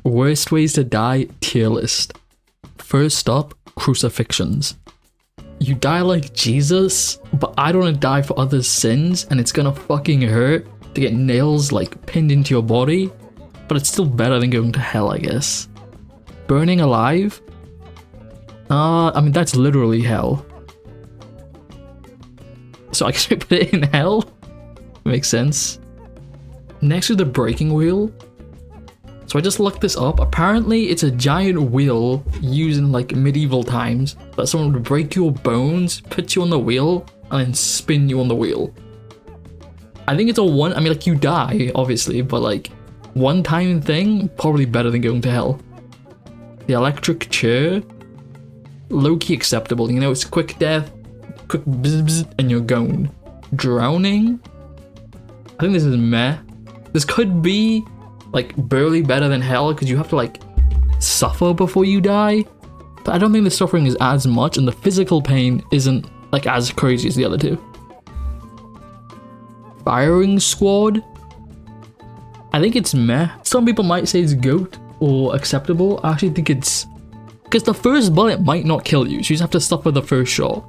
Worst ways to die tier list. First up, crucifixions. You die like Jesus, but I don't want to die for others' sins, and it's gonna fucking hurt to get nails like pinned into your body, but it's still better than going to hell, I guess. Burning alive? I mean, that's literally hell. So I guess we put it in hell? Makes sense. Next is the breaking wheel. So I just looked this up. Apparently it's a giant wheel used in like medieval times that someone would break your bones, put you on the wheel, and then spin you on the wheel. I think it's a one, I mean like you die obviously, but like one time thing, probably better than going to hell. The electric chair, low-key acceptable, you know, it's quick death, quick bzz, bzz, and you're gone. Drowning, I think this is meh. This could be like barely better than hell because you have to like suffer before you die, but I don't think the suffering is as much and the physical pain isn't like as crazy as the other two. Firing squad, I think it's meh. Some people might say it's GOAT or acceptable. I actually think it's because the first bullet might not kill you, so you just have to suffer the first shot.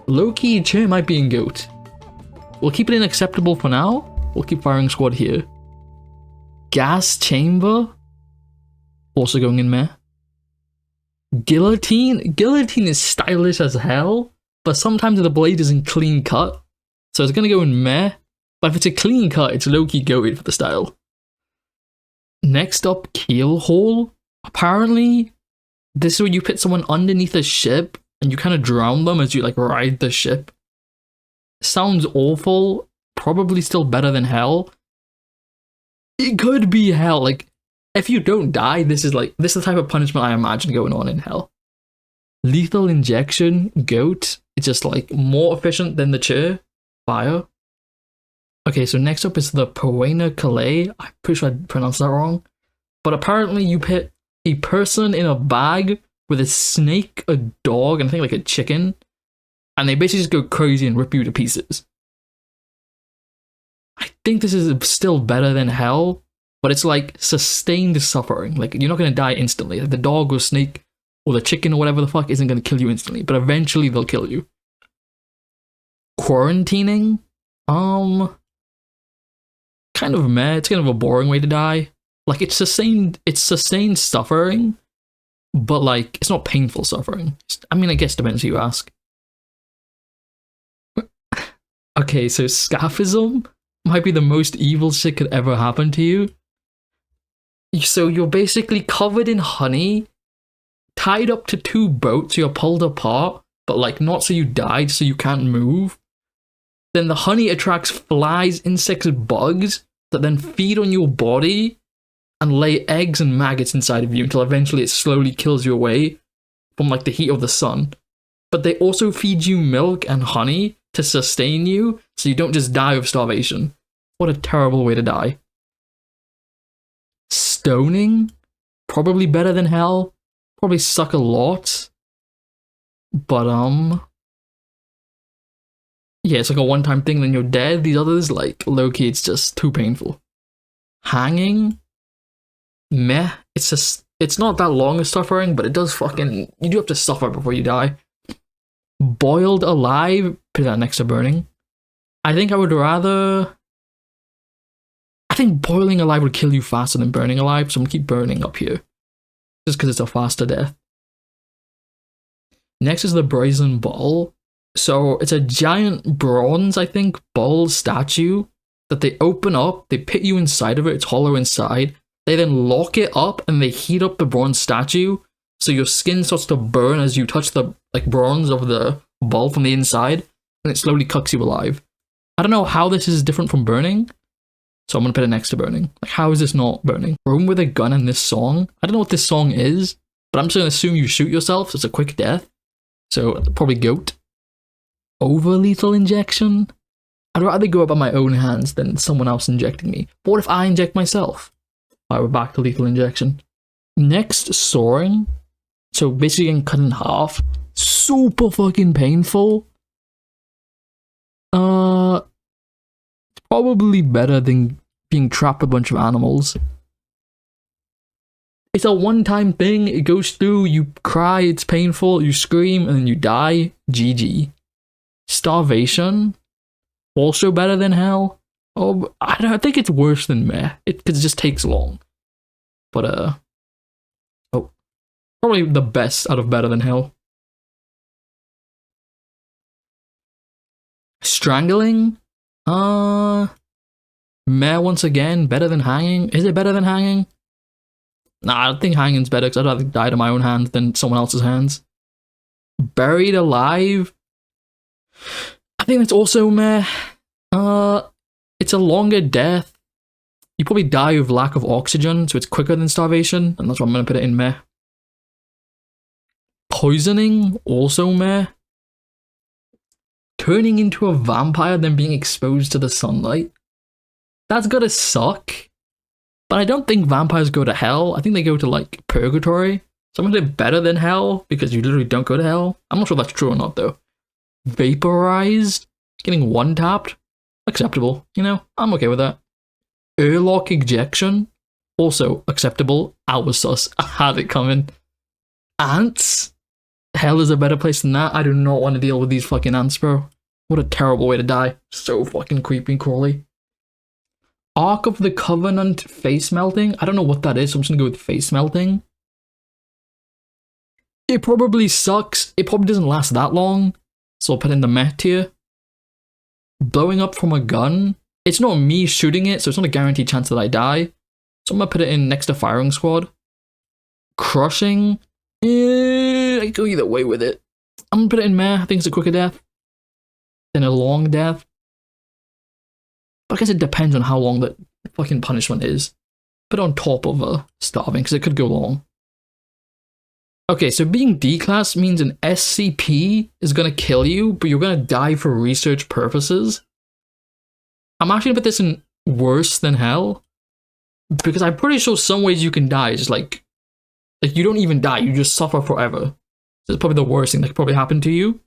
Low-key chair might be in GOAT. We'll keep it in acceptable for now. We'll keep firing squad here. Gas chamber, also going in meh. Guillotine is stylish as hell, but sometimes the blade isn't clean cut, so it's gonna go in meh. But if it's a clean cut, it's low-key goated for the style. Next up, keel haul. Apparently, this is where you put someone underneath a ship and you kind of drown them as you like ride the ship. Sounds awful. Probably still better than hell. It could be hell. Like, if you don't die, this is the type of punishment I imagine going on in hell. Lethal injection, GOAT. It's just like more efficient than the chair. Fire. Okay, so next up is the Poena Calais. I'm pretty sure I pronounced that wrong. But apparently you put a person in a bag with a snake, a dog, and I think like a chicken, and they basically just go crazy and rip you to pieces. I think this is still better than hell, but it's like sustained suffering. Like, you're not going to die instantly. Like, the dog or snake or the chicken or whatever the fuck isn't going to kill you instantly, but eventually they'll kill you. Quarantining? Kind of meh. It's kind of a boring way to die. Like, it's sustained suffering, but like, it's not painful suffering. I mean, I guess depends who you ask. Okay, so scaphism might be the most evil shit could ever happen to you. So you're basically covered in honey, tied up to two boats, you're pulled apart, but like not so you died, so you can't move. Then the honey attracts flies, insects, and bugs that then feed on your body and lay eggs and maggots inside of you until eventually it slowly kills you away from like the heat of the sun. But they also feed you milk and honey to sustain you, so you don't just die of starvation. What a terrible way to die. Stoning? Probably better than hell. Probably suck a lot. But, yeah, it's like a one-time thing, then you're dead. These others, like, low-key, it's just too painful. Hanging? Meh. It's not that long of suffering, but it does fucking... You do have to suffer before you die. Boiled alive? Put that next to burning. I think I would rather... I think boiling alive would kill you faster than burning alive, so I'm gonna keep burning up here. Just because it's a faster death. Next is the brazen bull. So it's a giant bronze, I think, bull statue that they open up, they put you inside of it, it's hollow inside. They then lock it up and they heat up the bronze statue, so your skin starts to burn as you touch the like bronze of the bull from the inside, and it slowly cooks you alive. I don't know how this is different from burning, so I'm gonna put it next to burning. Like, how is this not burning? Roam with a gun in this song? I don't know what this song is, but I'm just gonna assume you shoot yourself, so it's a quick death. So probably GOAT. Over lethal injection? I'd rather go up by my own hands than someone else injecting me. But what if I inject myself? Alright, we're back to lethal injection. Next, soaring. So basically getting cut in half. Super fucking painful. Probably better than being trapped with a bunch of animals. It's a one-time thing. It goes through, you cry, it's painful, you scream, and then you die. GG. Starvation. Also better than hell. Oh, I think it's worse than meh. It just takes long. But, oh. Probably the best out of better than hell. Strangling? Meh once again. Better than hanging? Is it better than hanging? Nah, I think hanging's better because I'd rather die to my own hands than someone else's hands. Buried alive? I think that's also meh. It's a longer death. You probably die of lack of oxygen, so it's quicker than starvation, and that's why I'm gonna put it in meh. Poisoning? Also meh. Turning into a vampire, then being exposed to the sunlight? That's gotta suck. But I don't think vampires go to hell. I think they go to, like, purgatory. So I'm gonna do better than hell, because you literally don't go to hell. I'm not sure if that's true or not, though. Vaporized? Getting one-tapped? Acceptable. You know, I'm okay with that. Airlock ejection? Also acceptable. I was sus. I had it coming. Ants? Hell is a better place than that. I do not want to deal with these fucking ants, bro. What a terrible way to die. So fucking creepy and crawly. Ark of the Covenant face melting? I don't know what that is, so I'm just gonna go with face melting. It probably sucks. It probably doesn't last that long, so I'll put in the meh tier. Blowing up from a gun? It's not me shooting it, so it's not a guaranteed chance that I die. So I'm gonna put it in next to firing squad. Crushing? I go either way with it. I'm gonna put it in meh. I think it's a quicker death than a long death. But I guess it depends on how long the fucking punishment is. Put it on top of starving, because it could go long. Okay, so being D-class means an SCP is gonna kill you, but you're gonna die for research purposes. I'm actually gonna put this in worse than hell, because I'm pretty sure some ways you can die is like you don't even die, you just suffer forever. So it's probably the worst thing that could probably happen to you.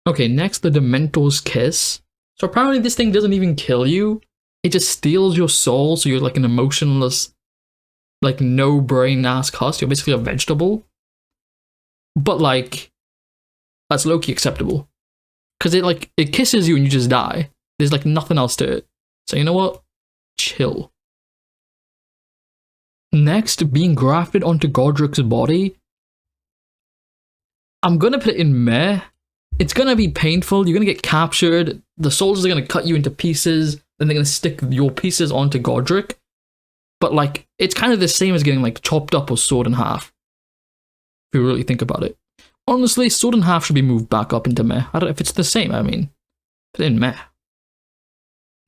Okay, next, the Dementor's Kiss. So apparently this thing doesn't even kill you, it just steals your soul, so you're like an emotionless, like no brain ass husk. You're basically a vegetable. But like, that's low-key acceptable. Because it kisses you and you just die. There's like nothing else to it. So you know what? Chill. Next, being grafted onto Godric's body. I'm gonna put it in meh. It's gonna be painful, you're gonna get captured, the soldiers are gonna cut you into pieces, then they're gonna stick your pieces onto Godric. But like, it's kind of the same as getting like chopped up or sawed in half. If you really think about it. Honestly, sword in half should be moved back up into meh. I don't know if it's the same, I mean. Put it in meh.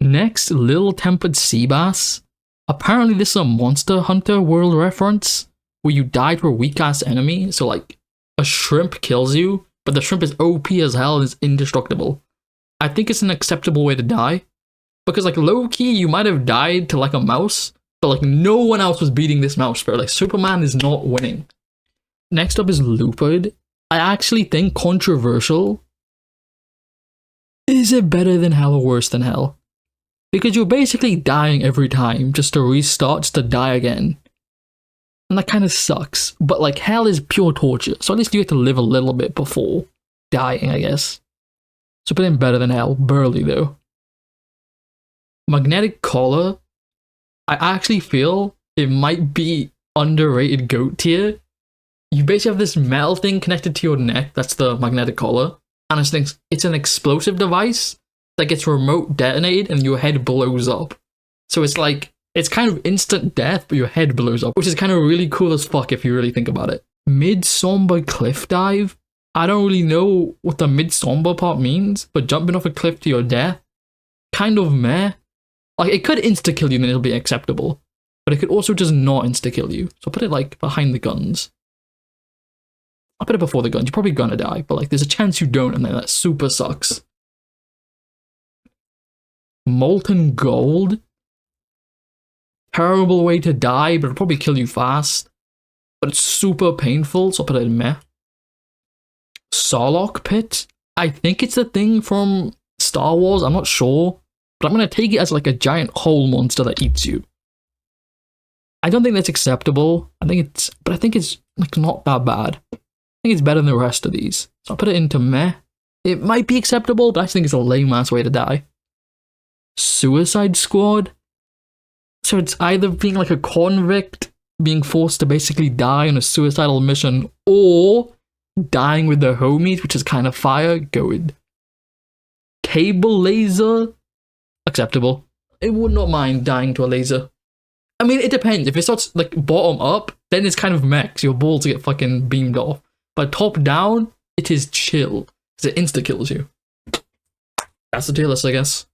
Next, Little Tempered Sea Bass. Apparently this is a Monster Hunter World reference, where you die to a weak-ass enemy, so like, a shrimp kills you, but the shrimp is OP as hell and is indestructible. I think it's an acceptable way to die, because like low-key, you might have died to like a mouse, but like no one else was beating this mouse, bro. Like Superman is not winning. Next up is Lupud. I actually think controversial. Is it better than hell or worse than hell? Because you're basically dying every time just to restart, just to die again. And that kind of sucks. But like hell is pure torture, so at least you have to live a little bit before dying, I guess. So put in better than hell. Burly though. Magnetic collar. I actually feel it might be underrated GOAT tier. You basically have this metal thing connected to your neck, that's the magnetic collar, and it's an explosive device that gets remote detonated and your head blows up. So it's like, it's kind of instant death, but your head blows up, which is kind of really cool as fuck if you really think about it. Mid-somber cliff dive? I don't really know what the mid-somber part means, but jumping off a cliff to your death? Kind of meh. Like, it could insta-kill you and it'll be acceptable, but it could also just not insta-kill you. So put it like behind the guns. I'll put it before the guns. You're probably gonna die, but like there's a chance you don't, and then that super sucks. Molten gold. Terrible way to die, but it'll probably kill you fast. But it's super painful, so I'll put it in meh. Sarlacc pit. I think it's a thing from Star Wars, I'm not sure. But I'm gonna take it as like a giant hole monster that eats you. I don't think that's acceptable. I think it's like not that bad. I think it's better than the rest of these. So I'll put it into meh. It might be acceptable, but I think it's a lame ass way to die. Suicide Squad. So it's either being like a convict, being forced to basically die on a suicidal mission, or dying with their homies, which is kind of fire. Good. Cable laser. Acceptable. I would not mind dying to a laser. I mean, it depends. If it starts like bottom up, then it's kind of meh, 'cause your balls get fucking beamed off. But top down, it is chill, because it insta kills you. That's the tier list, I guess.